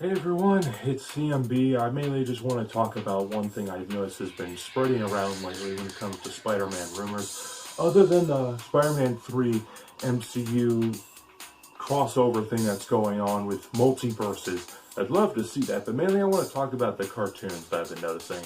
Hey everyone, it's CMB. I mainly just want to talk about one thing I've noticed has been spreading around lately when it comes to Spider-Man rumors. Other than the Spider-Man 3 MCU crossover thing that's going on with multiverses, I'd love to see that, but mainly I want to talk about the cartoons that I've been noticing.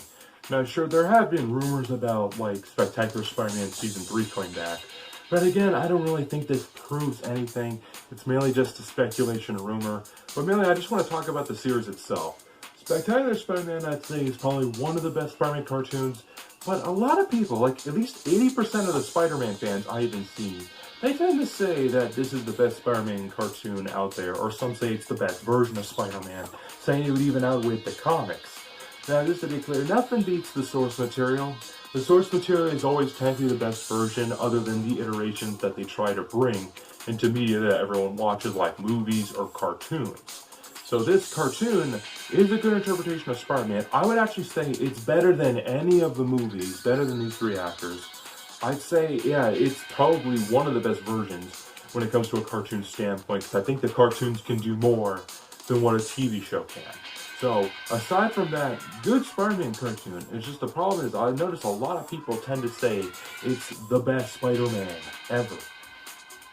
Now sure, there have been rumors about like Spectacular Spider-Man Season 3 coming back, but again, I don't really think this proves anything. It's mainly just a speculation rumor. But mainly, I just want to talk about the series itself. Spectacular Spider-Man, I'd say, is probably one of the best Spider-Man cartoons. But a lot of people, like at least 80% of the Spider-Man fans I've even seen, they tend to say that this is the best Spider-Man cartoon out there. Or some say it's the best version of Spider-Man, saying it would even outwit the comics. Now, just to be clear, nothing beats the source material. The source material is always technically the best version, other than the iterations that they try to bring into media that everyone watches, like movies or cartoons. So this cartoon is a good interpretation of Spider-Man. I would actually say it's better than any of the movies, better than these three actors. I'd say, yeah, it's probably one of the best versions when it comes to a cartoon standpoint, because I think the cartoons can do more than what a TV show can. So, aside from that, good Spider-Man cartoon. It's just the problem is, I notice a lot of people tend to say it's the best Spider-Man ever.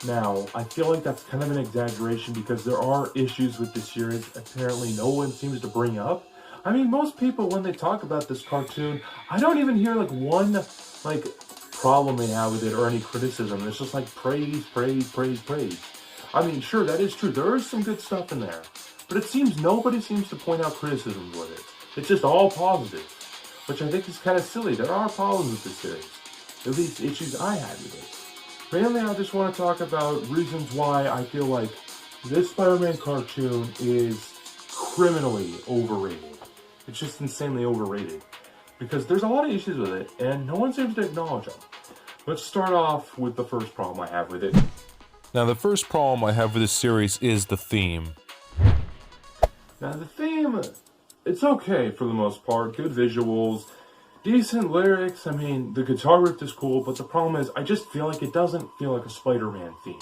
Now, I feel like that's kind of an exaggeration because there are issues with this series apparently no one seems to bring up. I mean, most people, when they talk about this cartoon, I don't even hear like one like problem they have with it or any criticism. It's just like praise, praise, praise, praise. I mean, sure, that is true. There is some good stuff in there. But it seems nobody seems to point out criticisms with it. It's just all positive, which I think is kind of silly. There are problems with this series, at least issues I had with it. Mainly, I just want to talk about reasons why I feel like this Spider-Man cartoon is criminally overrated. It's just insanely overrated, because there's a lot of issues with it, and no one seems to acknowledge them. Let's start off with the first problem I have with it. Now, the first problem I have with this series is the theme. Now the theme, it's okay for the most part, good visuals, decent lyrics. I mean, the guitar riff is cool, but the problem is I just feel like it doesn't feel like a Spider-Man theme.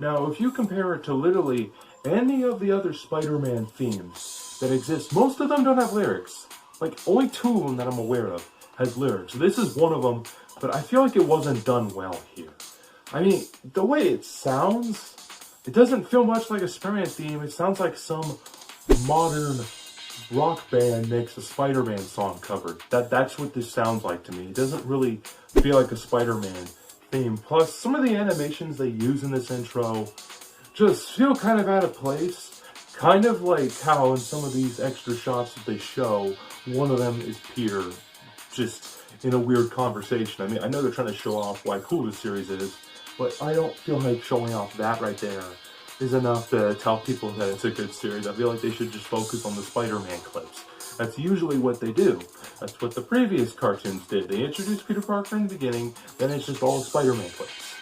Now, if you compare it to literally any of the other Spider-Man themes that exist, most of them don't have lyrics. Like, only two of them that I'm aware of has lyrics. This is one of them, but I feel like it wasn't done well here. I mean, the way it sounds, it doesn't feel much like a Spider-Man theme. It sounds like some modern rock band makes a Spider-Man song covered. That's what this sounds like to me. It doesn't really feel like a Spider-Man theme. Plus, some of the animations they use in this intro just feel kind of out of place. Kind of like how in some of these extra shots that they show, one of them is Peter just in a weird conversation. I mean, I know they're trying to show off why cool this series is, but I don't feel like showing off that right there is enough to tell people that it's a good series. I feel like they should just focus on the Spider-Man clips. That's usually what they do. That's what the previous cartoons did. They introduced Peter Parker in the beginning, then it's just all Spider-Man clips.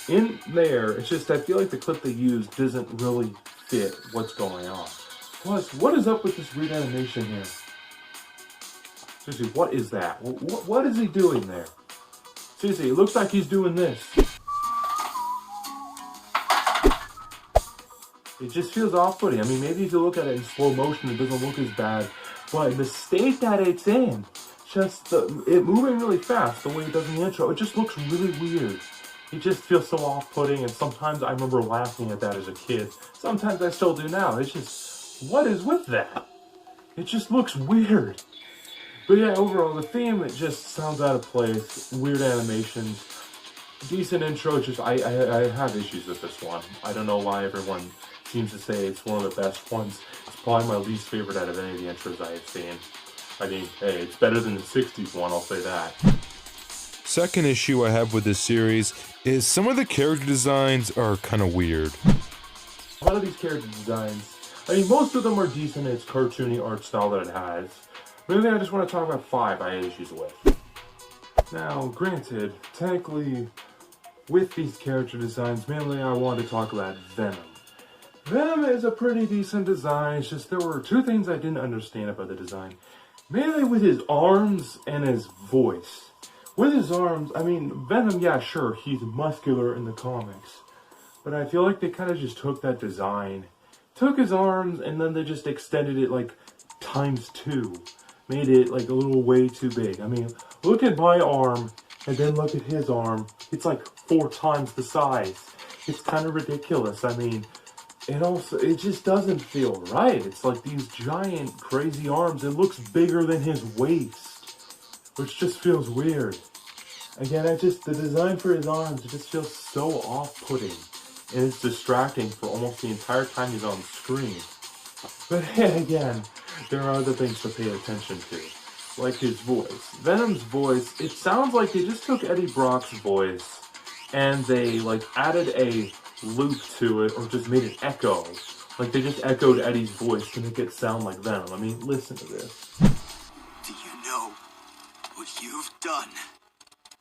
In there, it's just I feel like the clip they used doesn't really fit what's going on. Plus, what is up with this weird animation here? Seriously, what is that? What is he doing there? Seriously, it looks like he's doing this. It just feels off-putting. I mean, maybe if you look at it in slow motion, it doesn't look as bad. But the state that it's in, just it moving really fast, the way it does in the intro, it just looks really weird. It just feels so off-putting, and sometimes I remember laughing at that as a kid. Sometimes I still do now. It's just, what is with that? It just looks weird. But yeah, overall, the theme, it just sounds out of place. Weird animations. Decent intro, just I have issues with this one. I don't know why everyone seems to say it's one of the best ones. It's probably my least favorite out of any of the intros I have seen. I mean, hey, it's better than the 60s one, I'll say that. Second issue I have with this series is some of the character designs are kind of weird. A lot of these character designs, I mean, most of them are decent in its cartoony art style that it has. Really, I just want to talk about 5 I had issues with. Now, granted, technically, with these character designs, mainly I want to talk about Venom. Venom is a pretty decent design. It's just there were 2 things I didn't understand about the design. Mainly with his arms and his voice. With his arms, I mean, Venom, yeah, sure, he's muscular in the comics. But I feel like they kind of just took that design took his arms and then they just extended it like ×2. Made it like a little way too big. I mean, look at my arm and then look at his arm. It's like 4 times the size. It's kind of ridiculous. I mean, it just doesn't feel right. It's like these giant, crazy arms. It looks bigger than his waist, which just feels weird. Again, the design for his arms, it just feels so off-putting. And it's distracting for almost the entire time he's on screen. But again, there are other things to pay attention to, like his voice. Venom's voice, it sounds like they just took Eddie Brock's voice and they like added a loop to it or just made it echo. Like they just echoed Eddie's voice to make it sound like Venom. I mean, listen to this. Do you know what you've done?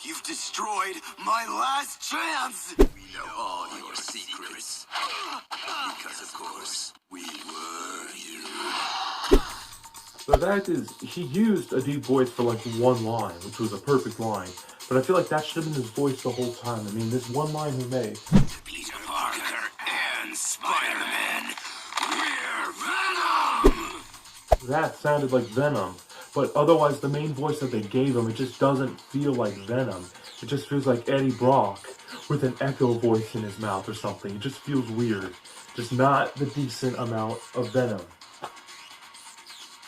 You've destroyed my last chance! We know all your secrets. Because, of course, we were you. The fact is, he used a deep voice for like one line, which was a perfect line. But I feel like that should have been his voice the whole time. I mean, this one line he made. Peter Parker and Spider-Man, we're Venom! That sounded like Venom. But otherwise, the main voice that they gave him, it just doesn't feel like Venom. It just feels like Eddie Brock with an echo voice in his mouth or something. It just feels weird. Just not the decent amount of Venom.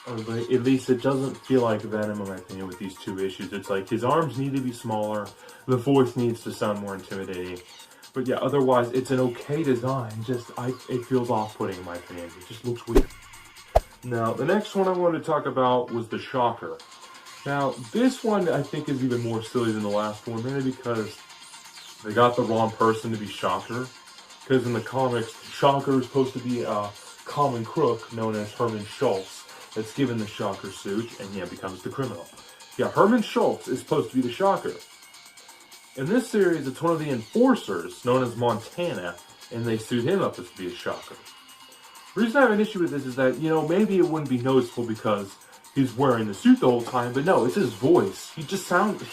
Or at least it doesn't feel like Venom, in my opinion, with these 2 issues. It's like his arms need to be smaller. The voice needs to sound more intimidating. But yeah, otherwise, it's an okay design. It feels off-putting, in my opinion. It just looks weird. Now, the next one I wanted to talk about was the Shocker. Now, this one I think is even more silly than the last one, mainly because they got the wrong person to be Shocker. Because in the comics, Shocker is supposed to be a common crook known as Herman Schultz that's given the Shocker suit and becomes the criminal. Yeah, Herman Schultz is supposed to be the Shocker. In this series, it's one of the enforcers known as Montana, and they suit him up as to be a Shocker. The reason I have an issue with this is that, maybe it wouldn't be noticeable because he's wearing the suit the whole time, but no, it's his voice. He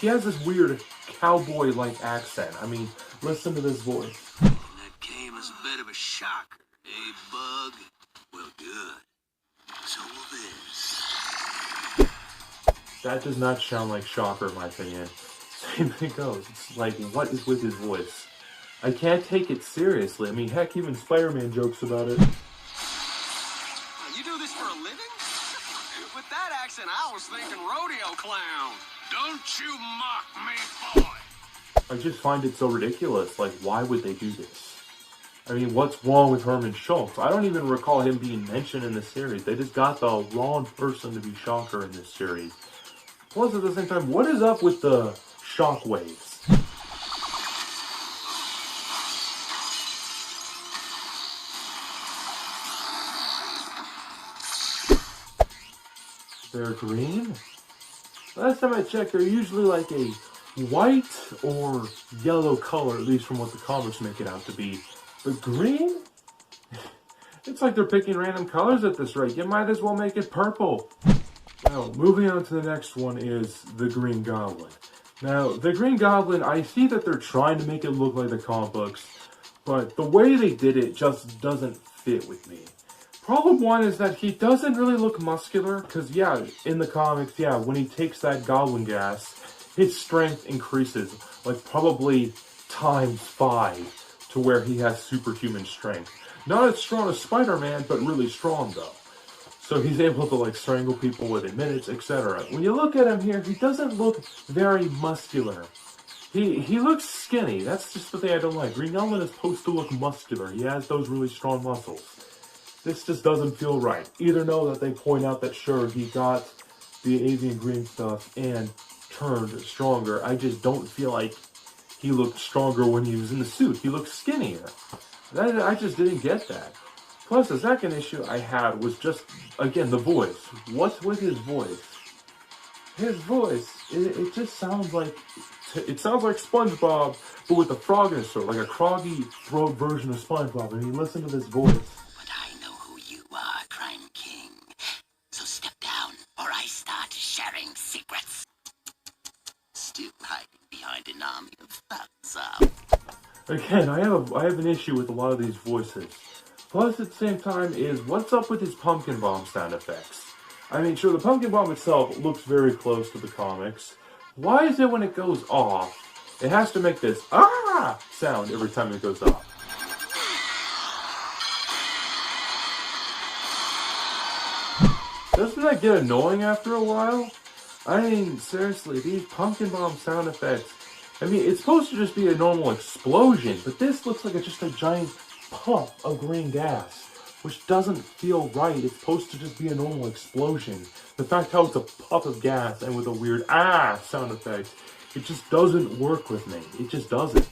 has this weird cowboy-like accent. I mean, listen to this voice. And that came as a bit of a shocker, eh, Bug? Well, good. So will this. That does not sound like Shocker, in my opinion. Same thing goes. It's like, what is with his voice? I can't take it seriously. I mean, heck, even Spider-Man jokes about it. You do this for a living? With that accent, I was thinking rodeo clown. Don't you mock me, boy! I just find it so ridiculous. Like, why would they do this? I mean, what's wrong with Herman Schultz? I don't even recall him being mentioned in the series. They just got the wrong person to be Shocker in this series. Plus, at the same time, what is up with the shockwaves? They're green? Last time I checked, they're usually like a white or yellow color, at least from what the comics make it out to be. But green? It's like they're picking random colors at this rate. You might as well make it purple. Now, moving on to the next one is the Green Goblin. Now, the Green Goblin, I see that they're trying to make it look like the comic books, but the way they did it just doesn't fit with me. Problem one is that he doesn't really look muscular, because in the comics, when he takes that goblin gas, his strength increases, like probably ×5, to where he has superhuman strength. Not as strong as Spider-Man, but really strong though. So he's able to like strangle people within minutes, etc. When you look at him here, he doesn't look very muscular. He looks skinny. That's just the thing I don't like. Green Goblin is supposed to look muscular. He has those really strong muscles. This just doesn't feel right. Either know that they point out that sure, he got the avian green stuff and turned stronger. I just don't feel like he looked stronger when he was in the suit. He looked skinnier. I just didn't get that. Plus, the second issue I had was just, again, the voice. What's with his voice? His voice, it just sounds like, it sounds like SpongeBob, but with a frog in his throat, like a croggy throat version of SpongeBob. I mean, listen to this voice. But I know who you are, Crime King. So step down, or I start sharing secrets. Still hiding behind an army of thugs up. Again, I have an issue with a lot of these voices. Plus, at the same time, is what's up with his pumpkin bomb sound effects? I mean, sure, the pumpkin bomb itself looks very close to the comics. Why is it when it goes off, it has to make this ah sound every time it goes off? Doesn't that get annoying after a while? I mean, seriously, these pumpkin bomb sound effects, I mean, it's supposed to just be a normal explosion, but this looks like it's just a giant puff of green gas, which doesn't feel right. It's supposed to just be a normal explosion. The fact how it's a puff of gas and with a weird ah sound effect, it just doesn't work with me. It just doesn't.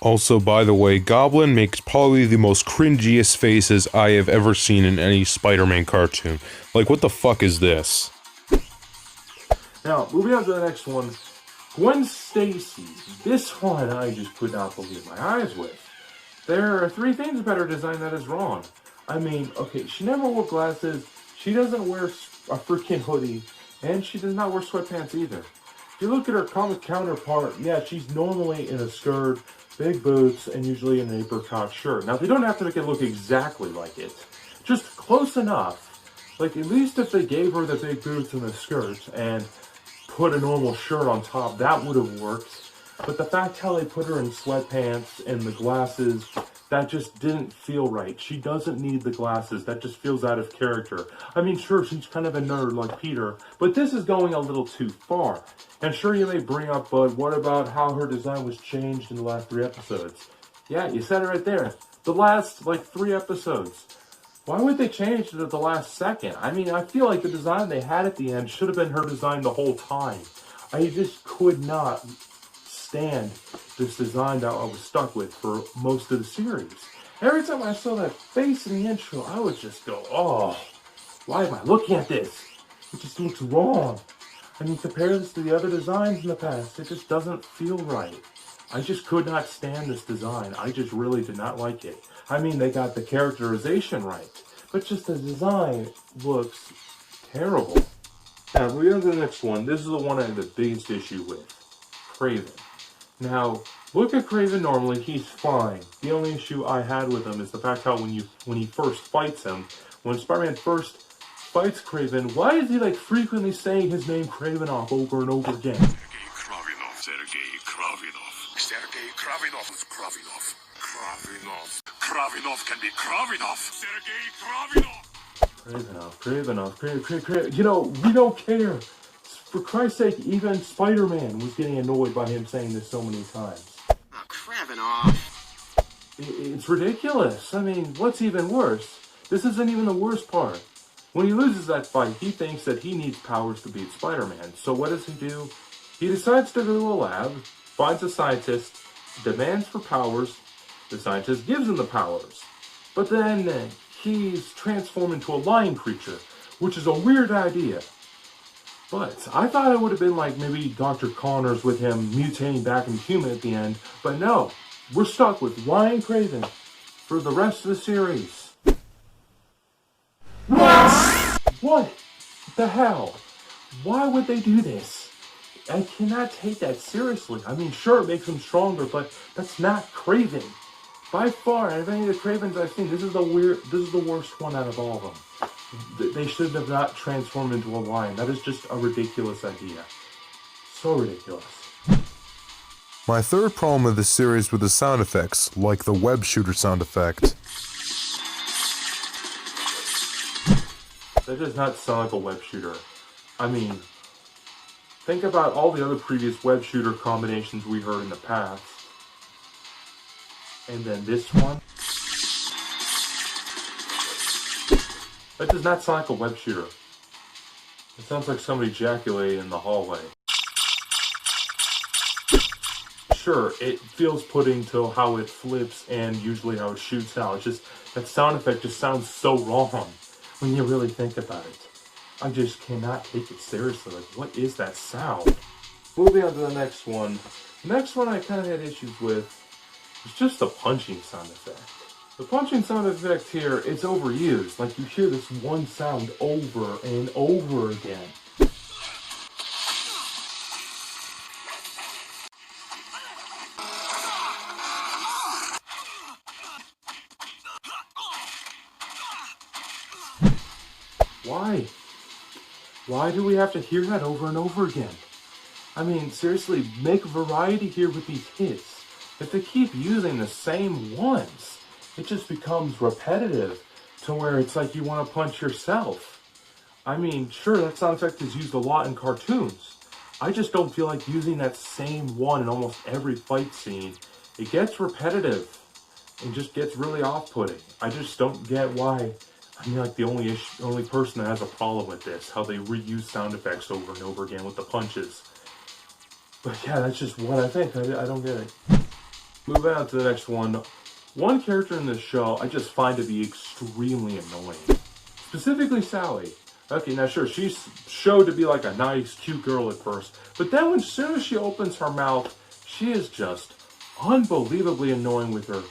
Also, by the way, Goblin makes probably the most cringiest faces I have ever seen in any Spider-Man cartoon. Like, what the fuck is this? Now, moving on to the next one. Gwen Stacy. This one I just could not believe my eyes with. There are 3 things about her design that is wrong. I mean, okay, she never wore glasses, she doesn't wear a freaking hoodie, and she does not wear sweatpants either. If you look at her comic counterpart, yeah, she's normally in a skirt, big boots, and usually an apricot shirt. Now, they don't have to make it look exactly like it. Just close enough. Like, at least if they gave her the big boots and the skirt and put a normal shirt on top, that would have worked. But the fact how they put her in sweatpants and the glasses, that just didn't feel right. She doesn't need the glasses. That just feels out of character. I mean, sure, she's kind of a nerd like Peter, but this is going a little too far. And sure, you may bring up, but what about how her design was changed in the last 3 episodes? Yeah, you said it right there. The last, 3 episodes. Why would they change it at the last second? I mean, I feel like the design they had at the end should have been her design the whole time. I just could not stand this design that I was stuck with for most of the series. Every time I saw that face in the intro, I would just go, oh, why am I looking at this? It just looks wrong. I mean, compare this to the other designs in the past, it just doesn't feel right. I just could not stand this design. I just really did not like it. I mean, they got the characterization right, but just the design looks terrible. Now, moving on to the next one. This is the one I have the biggest issue with. Kraven. Now, look at Kraven normally, he's fine. The only issue I had with him is the fact how when he first fights him, when Spider-Man first fights Kraven, why is he frequently saying his name Kravinoff over and over again? Sergei Kravinov is Kravinov. Kravinov can be Kravinov. Sergei Kravinov. Kravinoff. You know, we don't care. For Christ's sake, even Spider-Man was getting annoyed by him saying this so many times. Oh, Kravinov. It's ridiculous. I mean, what's even worse? This isn't even the worst part. When he loses that fight, he thinks that he needs powers to beat Spider-Man. So what does he do? He decides to go to a lab, finds a scientist, demands for powers. The scientist gives him the powers. But then he's transformed into a lion creature, which is a weird idea. But I thought it would have been maybe Dr. Connors with him mutating back into human at the end. But no, we're stuck with Ryan Kraven for the rest of the series. What the hell? Why would they do this? I cannot take that seriously. I mean, sure, it makes him stronger, but that's not Kraven. By far, out of any of the Kravens I've seen, this is the worst one out of all of them. They should have not transformed into a lion. That is just a ridiculous idea. So ridiculous. My third problem with this series were the sound effects, like the web shooter sound effect. That does not sound like a web shooter. I mean, think about all the other previous web shooter combinations we heard in the past. And then this one. That does not sound like a web shooter. It sounds like somebody ejaculated in the hallway. Sure, it feels putting to how it flips and usually how it shoots out. It's just, that sound effect just sounds so wrong when you really think about it. I just cannot take it seriously. What is that sound? Moving on to the next one. The next one I kind of had issues with is just the punching sound effect. The punching sound effect here, it's overused. You hear this one sound over and over again. Why? Why do we have to hear that over and over again? I mean, seriously, make variety here with these hits. If they keep using the same ones, it just becomes repetitive to where it's like you want to punch yourself. I mean, sure, that sound effect is used a lot in cartoons. I just don't feel like using that same one in almost every fight scene. It gets repetitive and just gets really off-putting. I just don't get why. I mean, like the only person that has a problem with this, how they reuse sound effects over and over again with the punches. But yeah, that's just what I think. I don't get it. Moving on to the next one. One character in this show I just find to be extremely annoying. Specifically Sally. Okay, now sure, she's showed to be like a nice, cute girl at first. But then as soon as she opens her mouth, she is just unbelievably annoying with her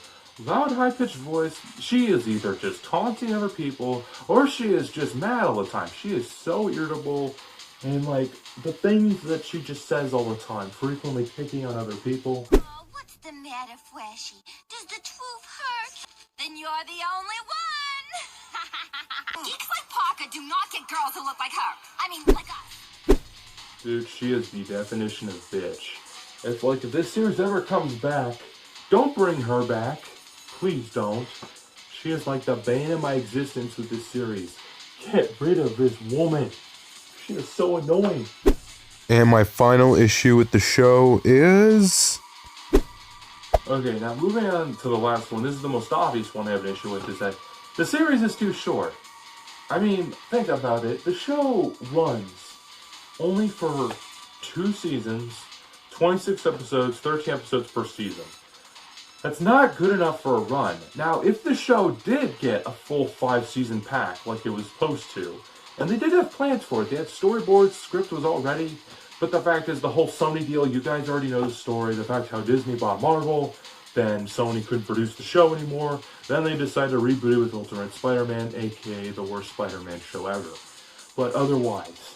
loud, high-pitched voice. She is either just taunting other people, or she is just mad all the time. She is so irritable, and like, the things that she just says all the time, frequently picking on other people. Oh, what's the matter, Flashy? Does the truth hurt? Then you're the only one! Geeks like Parker do not get girls who look like her. I mean, like us. Dude, she is the definition of bitch. If this series ever comes back, don't bring her back. Please don't. She is like the bane of my existence with this series. Get rid of this woman. She is so annoying. And my final issue with the show is... Okay, now moving on to the last one. This is the most obvious one I have an issue with, is that the series is too short. I mean, think about it. The show runs only for 2 seasons, 26 episodes, 13 episodes per season. That's not good enough for a run. Now, if the show did get a full 5-season pack like it was supposed to, and they did have plans for it, they had storyboards, script was all ready, but the fact is the whole Sony deal, you guys already know the story, the fact how Disney bought Marvel, then Sony couldn't produce the show anymore, then they decided to reboot it with Ultimate Spider-Man, aka the worst Spider-Man show ever. But otherwise,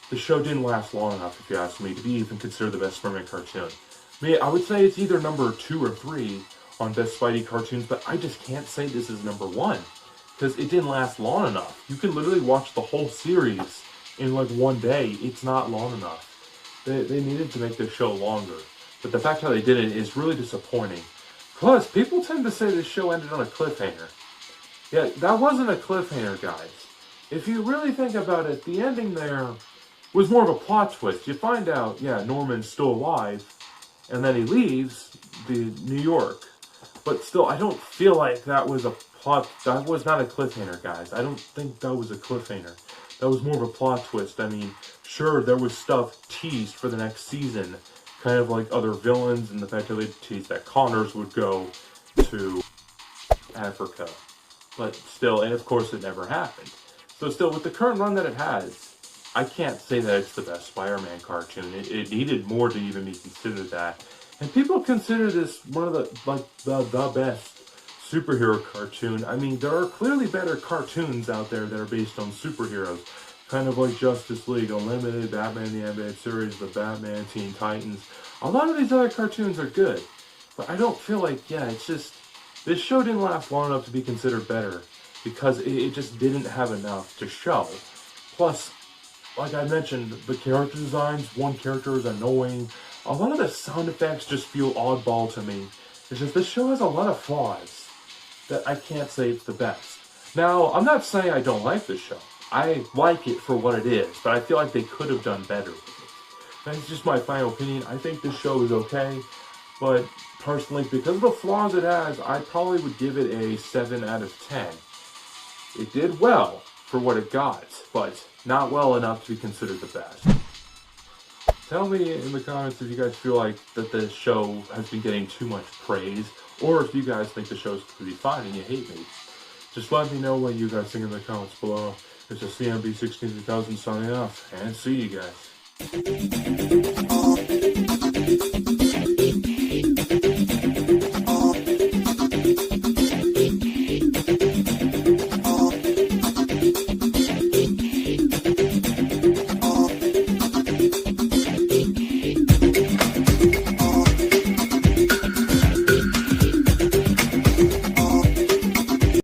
the show didn't last long enough, if you ask me, to be even considered the best Spider-Man cartoon. I would say it's either number 2 or 3 on best Spidey cartoons, but I just can't say this is number 1, because it didn't last long enough. You can literally watch the whole series in like one day. It's not long enough. They needed to make this show longer, but the fact how they did it is really disappointing. Plus, people tend to say this show ended on a cliffhanger. Yeah, that wasn't a cliffhanger, guys. If you really think about it, the ending there was more of a plot twist. You find out, yeah, Norman's still alive, and then he leaves New York. But still, I don't feel like that was a plot. That was not a cliffhanger, guys. I don't think that was a cliffhanger. That was more of a plot twist. I mean, sure, there was stuff teased for the next season, kind of like other villains, and the fact that they teased that Connors would go to Africa. But still, and of course, it never happened. So still, with the current run that it has, I can't say that it's the best Spider-Man cartoon. It needed more to even be considered that. And people consider this one of the best superhero cartoon. I mean, there are clearly better cartoons out there that are based on superheroes. Kind of like Justice League Unlimited, Batman the Animated Series, The Batman, Teen Titans. A lot of these other cartoons are good. But I don't feel like, yeah, it's just... This show didn't last long enough to be considered better. Because it just didn't have enough to show. Plus, like I mentioned, the character designs, one character is annoying. A lot of the sound effects just feel oddball to me. It's just, this show has a lot of flaws that I can't say it's the best. Now, I'm not saying I don't like this show. I like it for what it is, but I feel like they could have done better with it. That's just my final opinion. I think this show is okay, but personally, because of the flaws it has, I probably would give it a 7 out of 10. It did well for what it got, but not well enough to be considered the best. Tell me in the comments if you guys feel like that the show has been getting too much praise, or if you guys think the show's completely fine and you hate me. Just let me know what you guys think in the comments below. It's a CMB 16000 signing off, and see you guys.